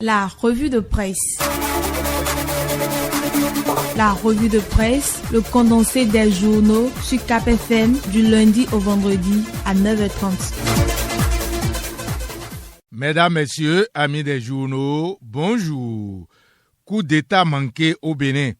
La revue de presse. La revue de presse, le condensé des journaux sur Cap FM du lundi au vendredi à 9h30. Mesdames, Messieurs, amis des journaux, bonjour. Coup d'État manqué au Bénin.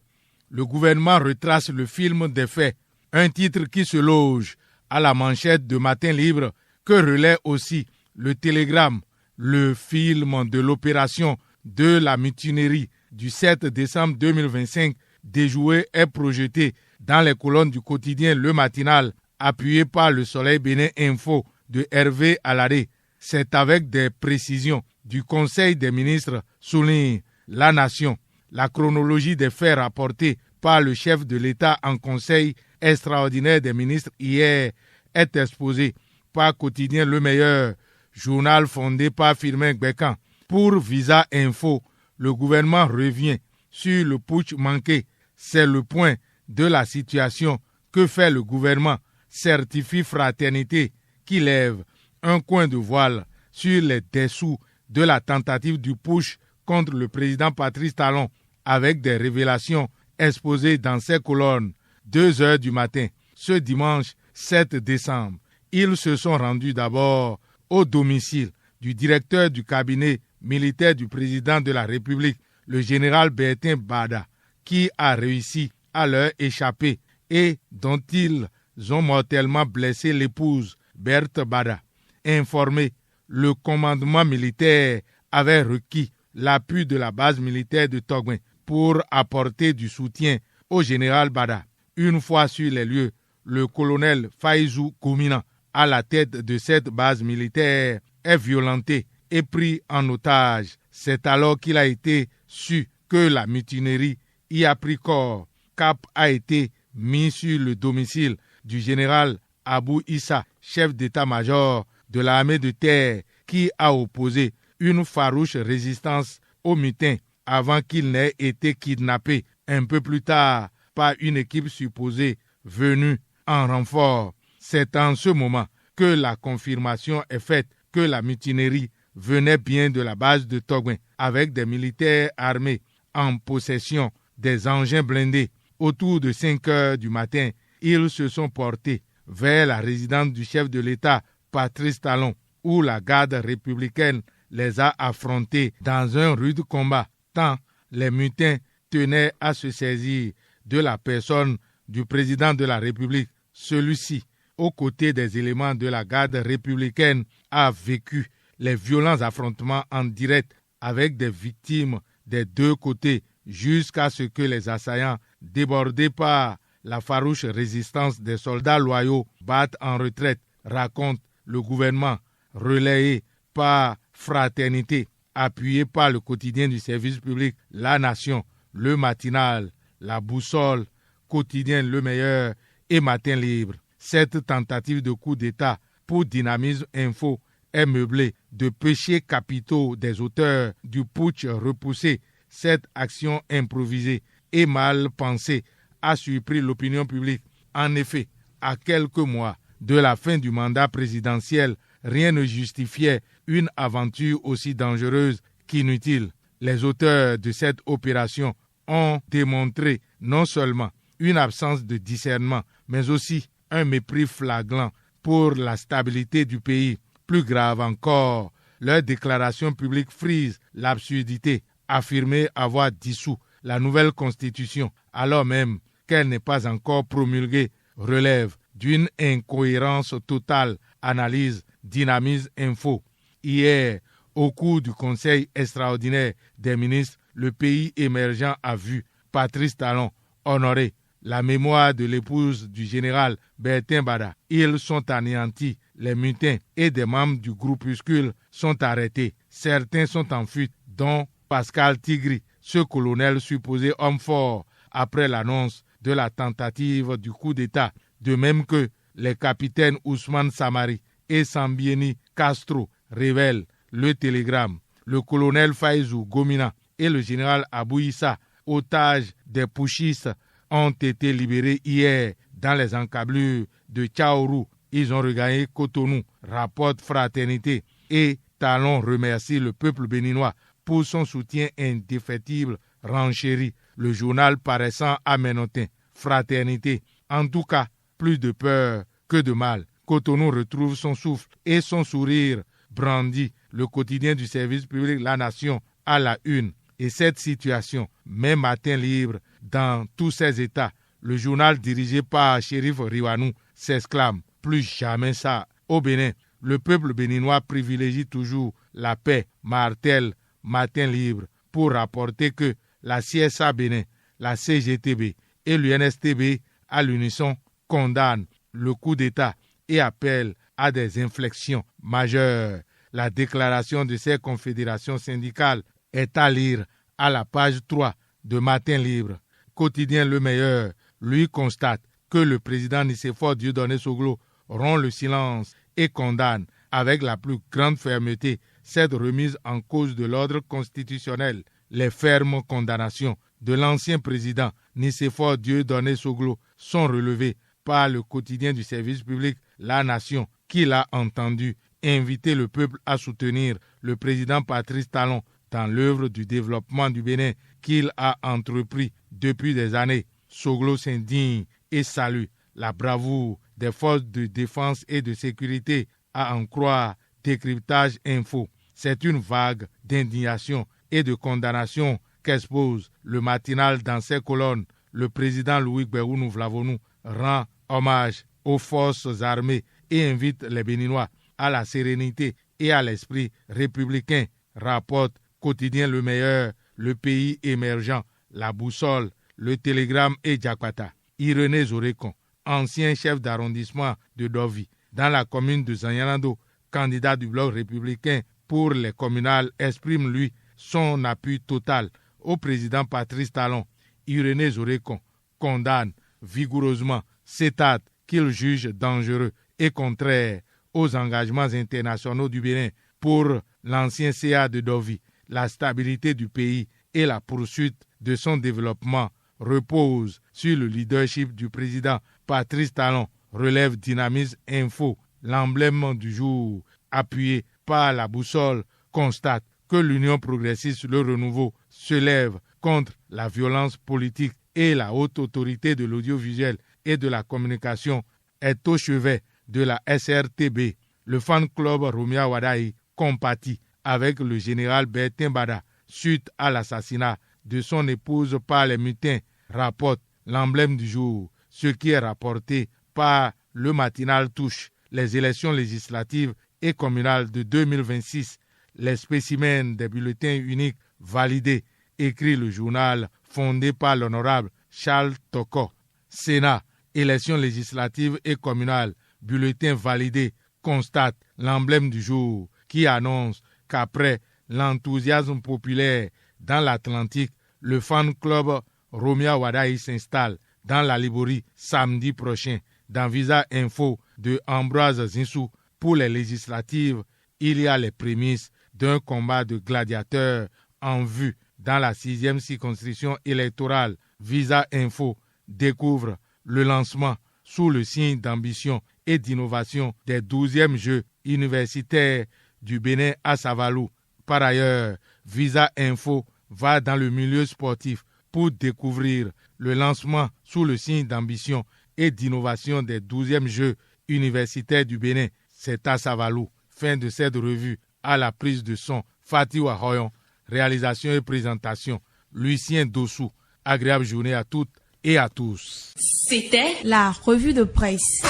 Le gouvernement retrace le film des faits. Un titre qui se loge à la manchette de Matin Libre que relaie aussi le Télégramme. Le film de l'opération de la mutinerie du 7 décembre 2025 déjoué est projeté dans les colonnes du quotidien Le Matinal, appuyé par le Soleil Bénin Info de Hervé Aladé. C'est avec des précisions du Conseil des ministres, souligne La Nation. La chronologie des faits rapportés par le chef de l'État en Conseil extraordinaire des ministres hier est exposée par quotidien Le Meilleur, journal fondé par Firmin Gbekan. Pour Visa Info, le gouvernement revient sur le putsch manqué. C'est le point de la situation. Que fait le gouvernement? Certifie Fraternité qui lève un coin de voile sur les dessous de la tentative du putsch contre le président Patrice Talon avec des révélations exposées dans ses colonnes. 2h du matin, ce dimanche 7 décembre, ils se sont rendus d'abord au domicile du directeur du cabinet militaire du président de la République, le général Bertin Bada, qui a réussi à leur échapper et dont ils ont mortellement blessé l'épouse Berthe Bada. Informé, le commandement militaire avait requis l'appui de la base militaire de Togouin pour apporter du soutien au général Bada. Une fois sur les lieux, le colonel Faïzou Goumina, à la tête de cette base militaire, est violenté et pris en otage. C'est alors qu'il a été su que la mutinerie y a pris corps. Cap a été mis sur le domicile du général Abou Issa, chef d'état-major de l'armée de terre, qui a opposé une farouche résistance aux mutins avant qu'il n'ait été kidnappé un peu plus tard par une équipe supposée venue en renfort. C'est en ce moment que la confirmation est faite que la mutinerie venait bien de la base de Togouin avec des militaires armés en possession des engins blindés. Autour de 5h du matin, ils se sont portés vers la résidence du chef de l'État, Patrice Talon, où la garde républicaine les a affrontés dans un rude combat, tant les mutins tenaient à se saisir de la personne du président de la République. Celui-ci, aux côtés des éléments de la garde républicaine, a vécu les violents affrontements en direct avec des victimes des deux côtés jusqu'à ce que les assaillants, débordés par la farouche résistance des soldats loyaux, battent en retraite, raconte le gouvernement, relayé par Fraternité, appuyé par le quotidien du service public La Nation, Le Matinal, La Boussole, quotidien Le Meilleur et Matin Libre. Cette tentative de coup d'État pour Dynamisme Info est meublée de péchés capitaux des auteurs du putsch repoussé. Cette action improvisée et mal pensée a surpris l'opinion publique. En effet, à quelques mois de la fin du mandat présidentiel, rien ne justifiait une aventure aussi dangereuse qu'inutile. Les auteurs de cette opération ont démontré non seulement une absence de discernement, mais aussi un mépris flagrant pour la stabilité du pays. Plus grave encore, leur déclaration publique frise l'absurdité, affirmer avoir dissous la nouvelle constitution, alors même qu'elle n'est pas encore promulguée, relève d'une incohérence totale, analyse Dynamisme Info. Hier, au cours du Conseil extraordinaire des ministres, le pays émergent a vu Patrice Talon honorer la mémoire de l'épouse du général Bertin Bada. Ils sont anéantis, les mutins et des membres du groupuscule sont arrêtés. Certains sont en fuite, dont Pascal Tigri, ce colonel supposé homme fort après l'annonce de la tentative du coup d'État, de même que les capitaines Ousmane Samari et Sambieni Castro, révèle le Télégramme. Le colonel Faïzou Goumina et le général Abou Issa, otages des putschistes, ont été libérés hier dans les encablures de Tchaourou. Ils ont regagné Cotonou, rapporte Fraternité, et Talon remercie le peuple béninois pour son soutien indéfectible renchérit, le journal paraissant à Ménotin. Fraternité, en tout cas, plus de peur que de mal. Cotonou retrouve son souffle et son sourire brandit. Le quotidien du service public La Nation à la une. Et cette situation met Matin Libre dans tous ses états. Le journal dirigé par Chérif Riwanou s'exclame « Plus jamais ça ». Au Bénin, le peuple béninois privilégie toujours la paix, martèle Matin Libre, pour rapporter que la CSA Bénin, la CGTB et l'UNSTB à l'unisson condamnent le coup d'État et appellent à des inflexions majeures. La déclaration de ces confédérations syndicales est à lire à la page 3 de Matin Libre. Quotidien Le Meilleur, lui, constate que le président Nicéphore Dieudonné Soglo rompt le silence et condamne avec la plus grande fermeté cette remise en cause de l'ordre constitutionnel. Les fermes condamnations de l'ancien président Nicéphore Dieudonné Soglo sont relevées par le quotidien du service public La Nation, qui l'a entendu inviter le peuple à soutenir le président Patrice Talon dans l'œuvre du développement du Bénin qu'il a entrepris depuis des années. Soglo s'indigne et salue la bravoure des forces de défense et de sécurité, à en croire Décryptage Info. C'est une vague d'indignation et de condamnation qu'expose le matinal dans ses colonnes. Le président Louis Gbérounou Vlavonou rend hommage aux forces armées et invite les Béninois à la sérénité et à l'esprit républicain, rapporte Quotidien Le Meilleur, Le Pays émergent, La Boussole, Le Télégramme et Djakwata. Irénée Zorékon, ancien chef d'arrondissement de Dovi, dans la commune de Zanyanando, candidat du bloc républicain pour les communales, exprime lui son appui total au président Patrice Talon. Irénée Zorékon condamne vigoureusement cet acte qu'il juge dangereux et contraire aux engagements internationaux du Bénin pour l'ancien CA de Dovi. La stabilité du pays et la poursuite de son développement reposent sur le leadership du président Patrice Talon, relève Dynamisme Info. L'emblème du jour, appuyé par La Boussole, constate que l'Union progressiste Le Renouveau se lève contre la violence politique et la haute autorité de l'audiovisuel et de la communication est au chevet de la SRTB. Le fan club Romia Wadaï compatit avec le général Bertin Bada suite à l'assassinat de son épouse par les mutins, rapporte l'emblème du jour. Ce qui est rapporté par le matinal touche les élections législatives et communales de 2026. Les spécimens des bulletins uniques validés, écrit le journal fondé par l'honorable Charles Toko. Sénat, élections législatives et communales, bulletins validés, constate l'emblème du jour qui annonce qu'après l'enthousiasme populaire dans l'Atlantique, le fan club Romia Wadaï s'installe dans la Liborie samedi prochain. Dans Visa Info de Ambroise Zinsou, pour les législatives, il y a les prémices d'un combat de gladiateurs en vue dans la 6e circonscription électorale. Visa Info découvre le lancement sous le signe d'ambition et d'innovation des 12e Jeux universitaires du Bénin à Savalou. Par ailleurs, Visa Info va dans le milieu sportif pour découvrir le lancement sous le signe d'ambition et d'innovation des 12e Jeux universitaires du Bénin. C'est à Savalou. Fin de cette revue. À la prise de son, Fatih Wahoyon. Réalisation et présentation, Lucien Dossou. Agréable journée à toutes et à tous. C'était la revue de presse.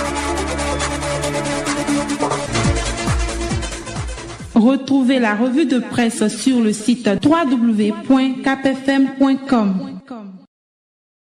Retrouvez la revue de presse sur le site www.capfm.com.